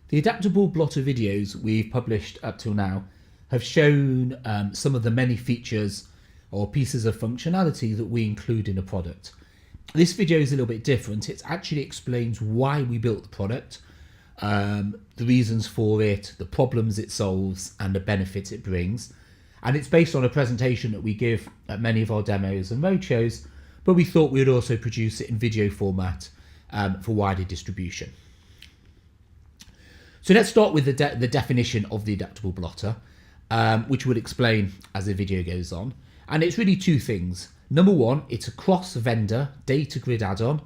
The Adaptable Blotter videos we've published up till now have shown some of the many features or pieces of functionality that we include in a product. This video is a little bit different. It actually explains why we built the product, the reasons for it, the problems it solves, and the benefits it brings. And it's based on a presentation that we give at many of our demos and roadshows, but we thought we would also produce it in video format for wider distribution. So let's start with the definition of the Adaptable Blotter, which we'll explain as the video goes on. And it's really two things. Number one, it's a cross-vendor DataGrid add-on.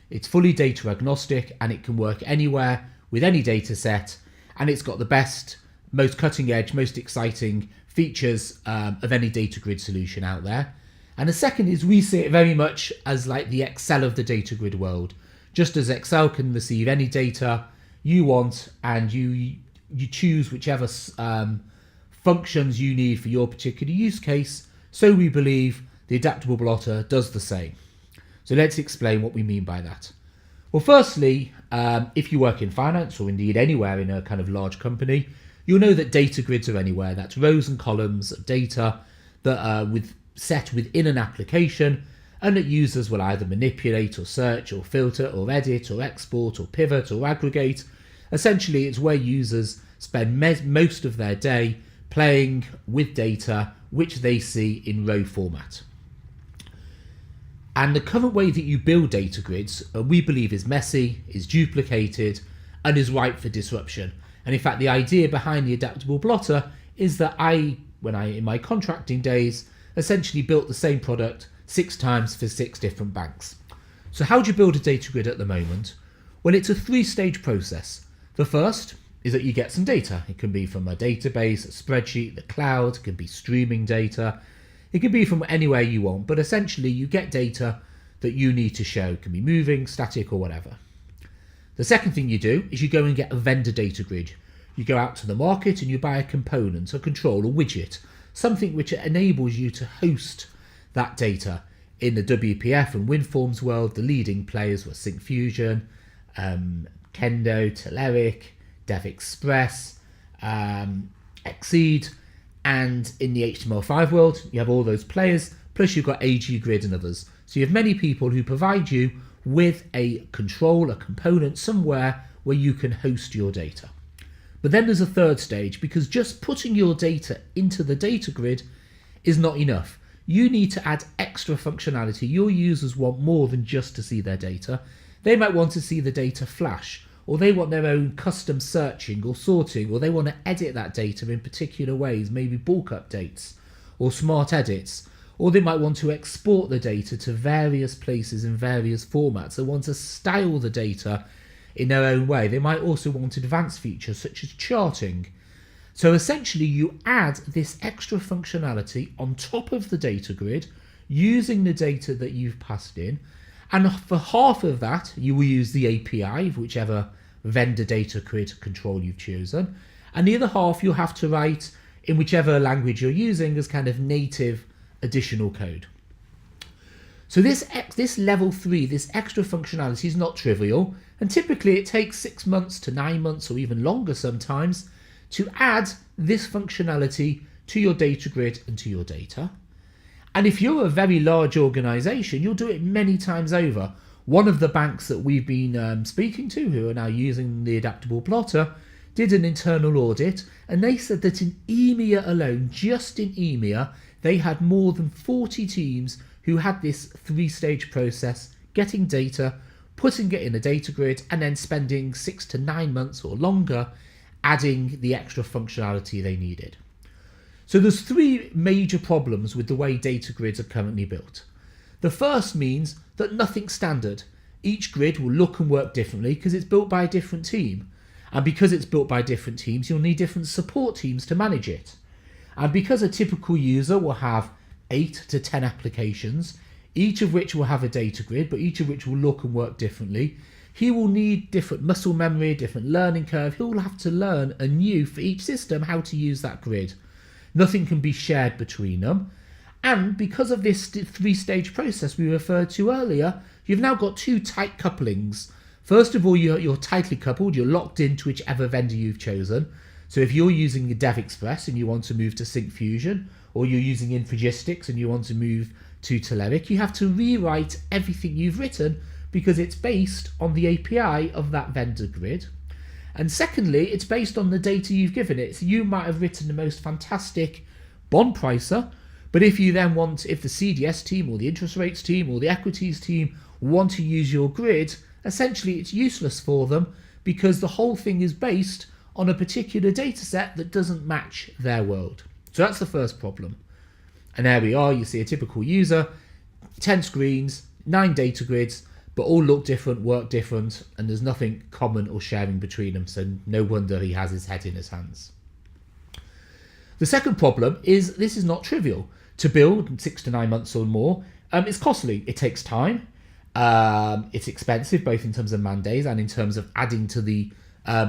It's fully data agnostic and it can work anywhere with any data set. And it's got the best, most cutting edge, most exciting features of any DataGrid solution out there. And the second is we see it very much as like the Excel of the DataGrid world. Just as Excel can receive any data you want and you choose whichever functions you need for your particular use case, so we believe the Adaptable Blotter does the same. So let's explain what we mean by that. Well, firstly, if you work in finance or indeed anywhere in a kind of large company, you'll know that data grids are anywhere. That's rows and columns of data that are set within an application and that users will either manipulate or search or filter or edit or export or pivot or aggregate. Essentially, it's where users spend most of their day playing with data which they see in row format. And the current way that you build data grids, we believe is messy, is duplicated, and is ripe for disruption. And in fact, the idea behind the Adaptable Blotter is that in my contracting days, essentially built the same product 6 times for 6 different banks. So how do you build a data grid at the moment? Well, it's a 3-stage process. The first is that you get some data. It can be from a database, a spreadsheet, the cloud, it can be streaming data. It can be from anywhere you want, but essentially you get data that you need to show. It can be moving, static, or whatever. The second thing you do is you go and get a vendor data grid. You go out to the market and you buy a component, a control, a widget, something which enables you to host that data. In the WPF and WinForms world, the leading players were Syncfusion, Kendo, Telerik, DevExpress, Exceed, and in the HTML5 world, you have all those players, plus you've got AGGrid and others. So you have many people who provide you with a control, a component somewhere where you can host your data. But then there's a third stage, because just putting your data into the data grid is not enough. You need to add extra functionality. Your users want more than just to see their data. They might want to see the data flash, or they want their own custom searching or sorting, or they want to edit that data in particular ways, maybe bulk updates or smart edits, or they might want to export the data to various places in various formats. They want to style the data in their own way. They might also want advanced features such as charting. So essentially you add this extra functionality on top of the data grid using the data that you've passed in, and for half of that you will use the API of whichever vendor data grid control you've chosen, and the other half you'll have to write in whichever language you're using as kind of native additional code. So this level 3, this extra functionality is not trivial, and typically it takes 6 months to 9 months or even longer sometimes to add this functionality to your data grid and to your data. And if you're a very large organization, you'll do it many times over. One of the banks that we've been speaking to, who are now using the Adaptable Blotter, did an internal audit, and they said that in EMEA alone, just in EMEA, they had more than 40 teams who had this 3-stage process, getting data, putting it in a data grid, and then spending 6 to 9 months or longer adding the extra functionality they needed. So there's 3 major problems with the way data grids are currently built. The first means that nothing's standard. Each grid will look and work differently because it's built by a different team. And because it's built by different teams, you'll need different support teams to manage it. And because a typical user will have 8 to 10 applications, each of which will have a data grid, but each of which will look and work differently, he will need different muscle memory, different learning curve. He'll have to learn anew for each system how to use that grid. Nothing can be shared between them. And because of this 3-stage process we referred to earlier, you've now got 2 tight couplings First of all, you're tightly coupled, you're locked into whichever vendor you've chosen. So if you're using DevExpress and you want to move to Sync Fusion, or you're using Infogistics and you want to move to Telerik, you have to rewrite everything you've written because it's based on the API of that vendor grid. And secondly, it's based on the data you've given it. So you might have written the most fantastic bond pricer, but if the CDS team or the interest rates team or the equities team want to use your grid, essentially it's useless for them because the whole thing is based on a particular data set that doesn't match their world. So that's the first problem. And there we are, you see a typical user, 10 screens, 9 data grids, but all look different, work different, and there's nothing common or sharing between them, so no wonder he has his head in his hands. The second problem is this is not trivial. To build in 6 to 9 months or more, it's costly, it takes time, it's expensive both in terms of man days and in terms of adding to the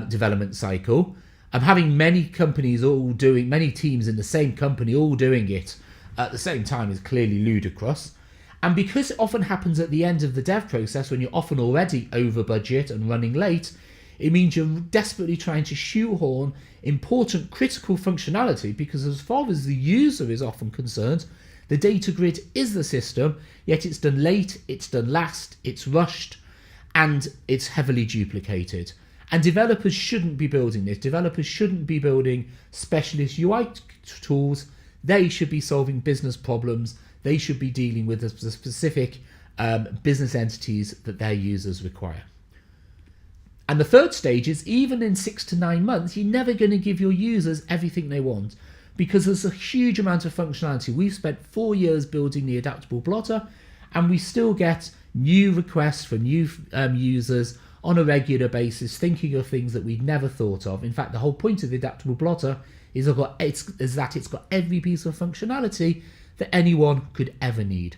development cycle. Having many teams in the same company all doing it at the same time is clearly ludicrous. And because it often happens at the end of the dev process when you're often already over budget and running late, it means you're desperately trying to shoehorn important critical functionality because as far as the user is often concerned, the data grid is the system, yet it's done late, it's done last, it's rushed, and it's heavily duplicated. And developers shouldn't be building this. Developers shouldn't be building specialist UI tools. They should be solving business problems. They should be dealing with the specific business entities that their users require. And the third stage is even in 6 to 9 months, you're never going to give your users everything they want because there's a huge amount of functionality. We've spent 4 years building the Adaptable Blotter and we still get new requests from new users on a regular basis, thinking of things that we'd never thought of. In fact, the whole point of the Adaptable Blotter is that it's got every piece of functionality that anyone could ever need.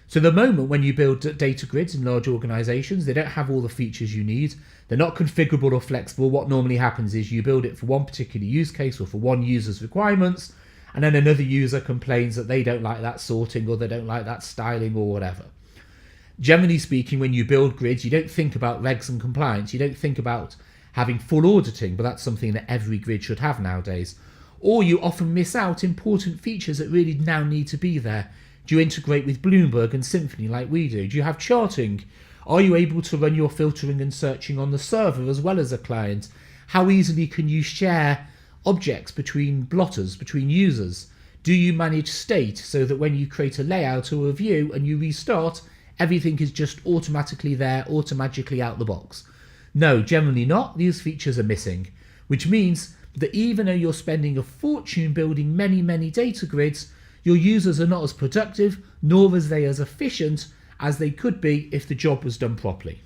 So the moment when you build data grids in large organizations, they don't have all the features you need. They're not configurable or flexible. What normally happens is you build it for one particular use case or for one user's requirements, and then another user complains that they don't like that sorting or they don't like that styling or whatever. Generally speaking, when you build grids, you don't think about regs and compliance. You don't think about having full auditing, but that's something that every grid should have nowadays. Or you often miss out important features that really now need to be there. Do you integrate with Bloomberg and Symfony like we do? Do you have charting? Are you able to run your filtering and searching on the server as well as a client? How easily can you share objects between blotters, between users? Do you manage state so that when you create a layout or a view and you restart, everything is just automatically there, automatically out the box? No, generally not. These features are missing, which means that even though you're spending a fortune building many, many data grids, your users are not as productive, nor are they as efficient as they could be if the job was done properly.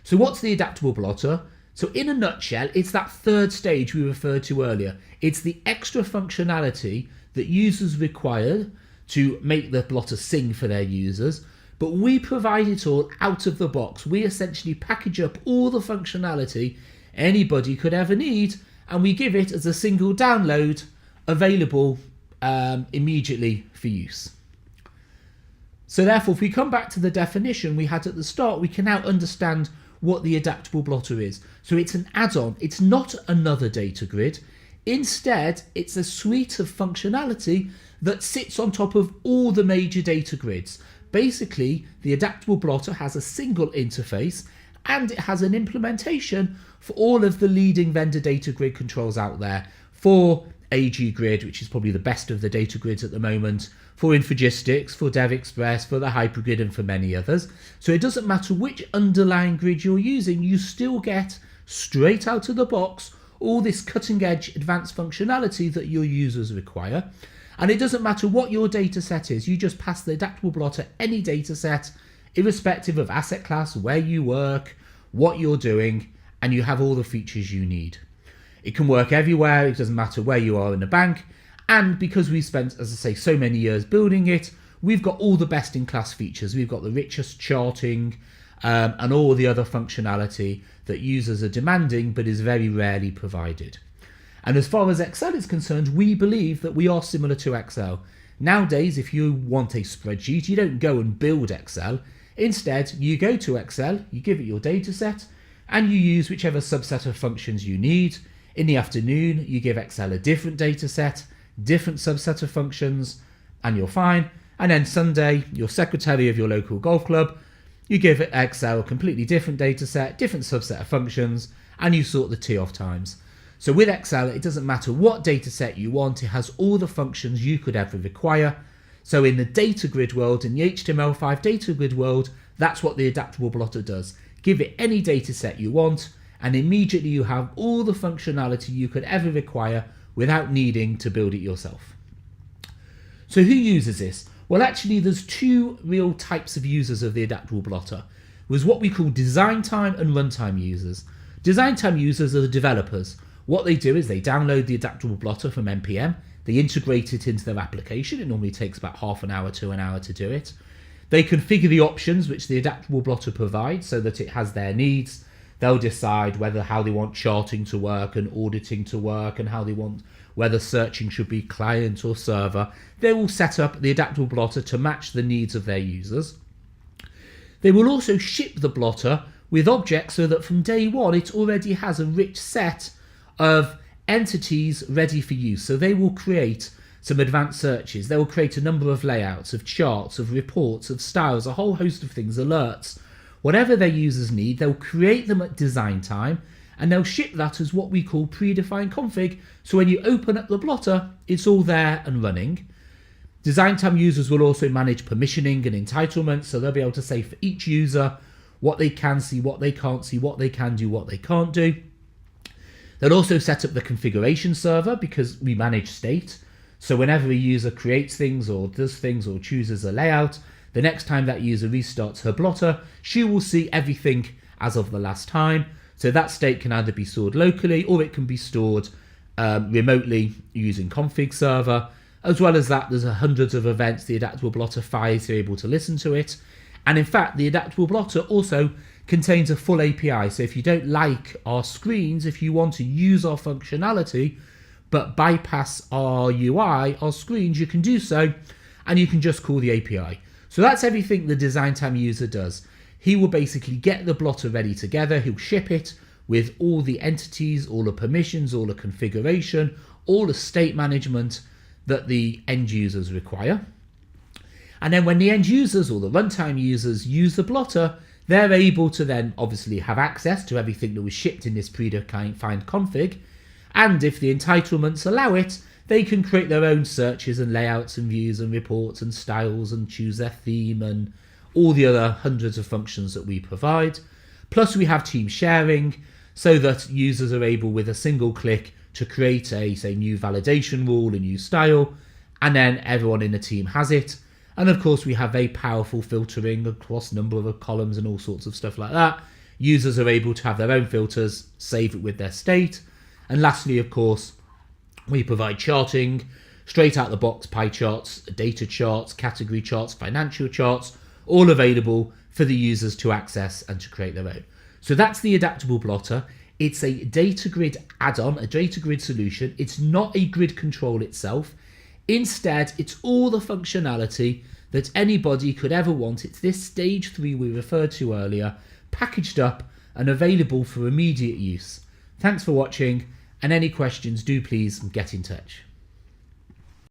So what's the Adaptable Blotter? So in a nutshell, it's that third stage we referred to earlier. It's the extra functionality that users require to make the blotter sing for their users, but we provide it all out of the box. We essentially package up all the functionality anybody could ever need, and we give it as a single download available immediately for use. So therefore, if we come back to the definition we had at the start, we can now understand what the Adaptable Blotter is. So it's an add-on. It's not another data grid. Instead, it's a suite of functionality that sits on top of all the major data grids. Basically, the Adaptable Blotter has a single interface and it has an implementation for all of the leading vendor data grid controls out there. For AG Grid, which is probably the best of the data grids at the moment, for Infogistics, for DevExpress, for the Hypergrid, and for many others. So it doesn't matter which underlying grid you're using, you still get straight out of the box all this cutting edge advanced functionality that your users require. And it doesn't matter what your data set is, you just pass the Adaptable Blotter any data set, irrespective of asset class, where you work, what you're doing, and you have all the features you need. It can work everywhere, it doesn't matter where you are in the bank, and because we spent, as I say, so many years building it, we've got all the best in class features. We've got the richest charting and all the other functionality that users are demanding but is very rarely provided. And as far as Excel is concerned, we believe that we are similar to Excel. Nowadays, if you want a spreadsheet, you don't go and build Excel. Instead, you go to Excel, you give it your data set, and you use whichever subset of functions you need. In the afternoon, you give Excel a different data set, different subset of functions, and you're fine. And then Sunday, you're secretary of your local golf club, you give Excel a completely different data set, different subset of functions, and you sort the tee off times. So with Excel, it doesn't matter what data set you want, it has all the functions you could ever require. So in the DataGrid world, in the HTML5 DataGrid world, that's what the Adaptable Blotter does. Give it any data set you want, and immediately you have all the functionality you could ever require without needing to build it yourself. So who uses this? Well, actually, there's two real types of users of the Adaptable Blotter. There's what we call design time and runtime users. Design time users are the developers. What they do is they download the Adaptable Blotter from NPM, they integrate it into their application. It normally takes about half an hour to an hour to do it. They configure the options which the Adaptable Blotter provides so that it has their needs. They'll decide how they want charting to work and auditing to work, and whether searching should be client or server. They will set up the Adaptable Blotter to match the needs of their users. They will also ship the blotter with objects so that from day one it already has a rich set of entities ready for use. So they will create some advanced searches. They will create a number of layouts, of charts, of reports, of styles, a whole host of things, alerts. Whatever their users need, they'll create them at design time, and they'll ship that as what we call predefined config. So when you open up the blotter, it's all there and running. Design time users will also manage permissioning and entitlements, so they'll be able to say for each user what they can see, what they can't see, what they can do, what they can't do. They'll also set up the configuration server because we manage state. So whenever a user creates things or does things or chooses a layout, the next time that user restarts her blotter, she will see everything as of the last time. So that state can either be stored locally or it can be stored remotely using config server. As well as that, there's hundreds of events the Adaptable Blotter fires, you're able to listen to it. And in fact, the Adaptable Blotter also contains a full API. So if you don't like our screens, if you want to use our functionality, but bypass our UI, our screens, you can do so, and you can just call the API. So that's everything the design time user does. He will basically get the blotter ready together, he'll ship it with all the entities, all the permissions, all the configuration, all the state management that the end users require. And then when the end users or the runtime users use the blotter, they're able to then obviously have access to everything that was shipped in this predefined config. And if the entitlements allow it, they can create their own searches and layouts and views and reports and styles and choose their theme and all the other hundreds of functions that we provide. Plus we have team sharing so that users are able with a single click to create a, say, new validation rule, a new style, and then everyone in the team has it. And of course we have very powerful filtering across a number of columns and all sorts of stuff like that. Users are able to have their own filters, save it with their state. And lastly, of course, we provide charting, straight out the box pie charts, data charts, category charts, financial charts, all available for the users to access and to create their own. So that's the Adaptable Blotter. It's a DataGrid add-on, a DataGrid solution. It's not a grid control itself. Instead, it's all the functionality that anybody could ever want. It's this stage 3 we referred to earlier, packaged up and available for immediate use. Thanks for watching, and any questions, do please get in touch.